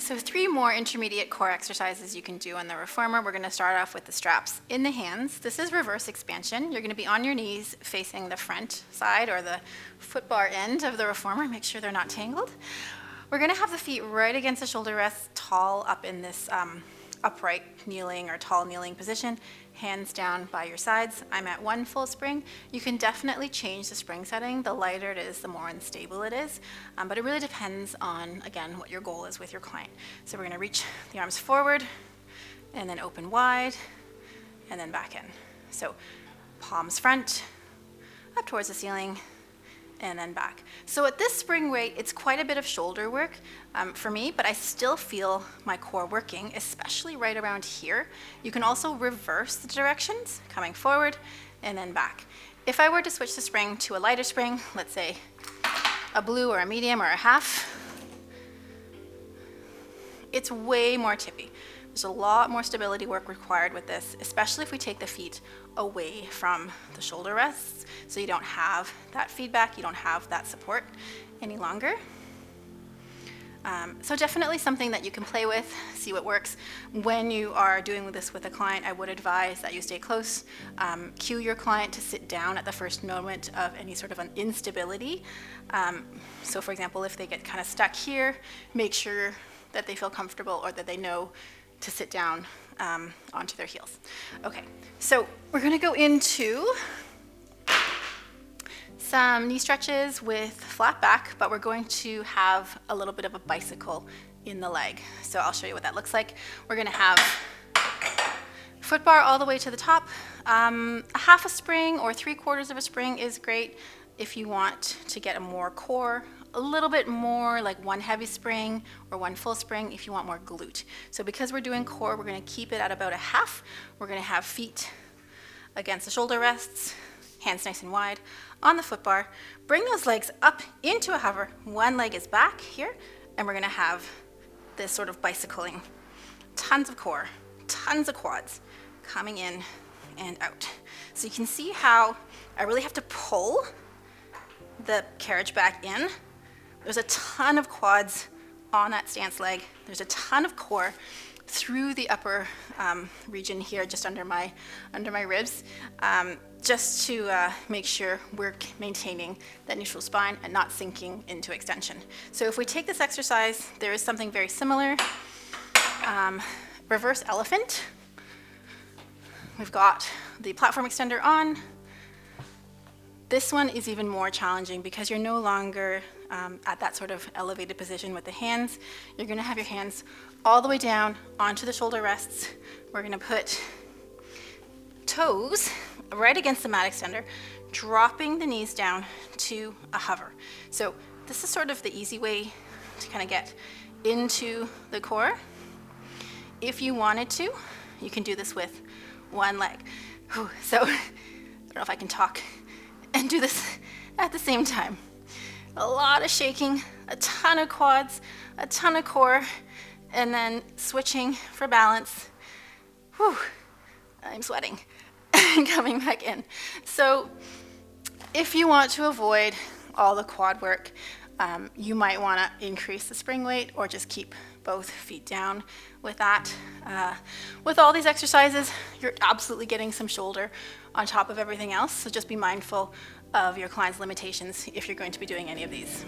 So 3 more intermediate core exercises you can do on the Reformer. We're going to start off with the straps in the hands. This is reverse expansion. You're going to be on your knees facing the front side or the foot bar end of the Reformer. Make sure they're not tangled. We're going to have the feet right against the shoulder rests, tall up in this upright kneeling or tall kneeling position, hands down by your sides. I'm at 1 full spring. You can definitely change the spring setting. The lighter it is, the more unstable it is, but it really depends on, again, what your goal is with your client. So we're going to reach the arms forward and then open wide and then back in. So palms front, up towards the ceiling, and then back. So at this spring weight, it's quite a bit of shoulder work for me, but I still feel my core working, especially right around here. You can also reverse the directions, coming forward and then back. If I were to switch the spring to a lighter spring, let's say a blue or a medium or a half, it's way more tippy. There's a lot more stability work required with this, especially if we take the feet away from the shoulder rests, so you don't have that feedback, you don't have that support any longer. So definitely something that you can play with, see what works. When you are doing this with a client, I would advise that you stay close. Cue your client to sit down at the first moment of any sort of an instability. So for example, if they get kind of stuck here, make sure that they feel comfortable or that they know to sit down onto their heels. Okay, so we're going to go into some knee stretches with flat back, but we're going to have a little bit of a bicycle in the leg. So I'll show you what that looks like. We're going to have foot bar all the way to the top. A half a spring or 3/4 of a spring is great if you want to get a more core. A little bit more like 1 heavy spring or 1 full spring if you want more glute. So because we're doing core, we're going to keep it at about a half. We're going to have feet against the shoulder rests, hands nice and wide on the foot bar. Bring those legs up into a hover. 1 leg is back here, and we're going to have this sort of bicycling. Tons of core, tons of quads coming in and out. So you can see how I really have to pull the carriage back in. There's a ton of quads on that stance leg. There's a ton of core through the upper region here, just under my ribs, just to make sure we're maintaining that neutral spine and not sinking into extension. So if we take this exercise, there is something very similar. Reverse elephant. We've got the platform extender on. This one is even more challenging because you're no longer at that sort of elevated position with the hands. You're going to have your hands all the way down onto the shoulder rests. We're going to put toes right against the mat extender, dropping the knees down to a hover. So this is sort of the easy way to kind of get into the core. If you wanted to, you can do this with 1 leg. Whew. So I don't know if I can talk and do this at the same time. A lot of shaking, a ton of quads, a ton of core, and then switching for balance. Whew, I'm sweating and coming back in. So if you want to avoid all the quad work, you might want to increase the spring weight or just keep both feet down with that. With all these exercises, you're absolutely getting some shoulder on top of everything else, so just be mindful of your client's limitations if you're going to be doing any of these.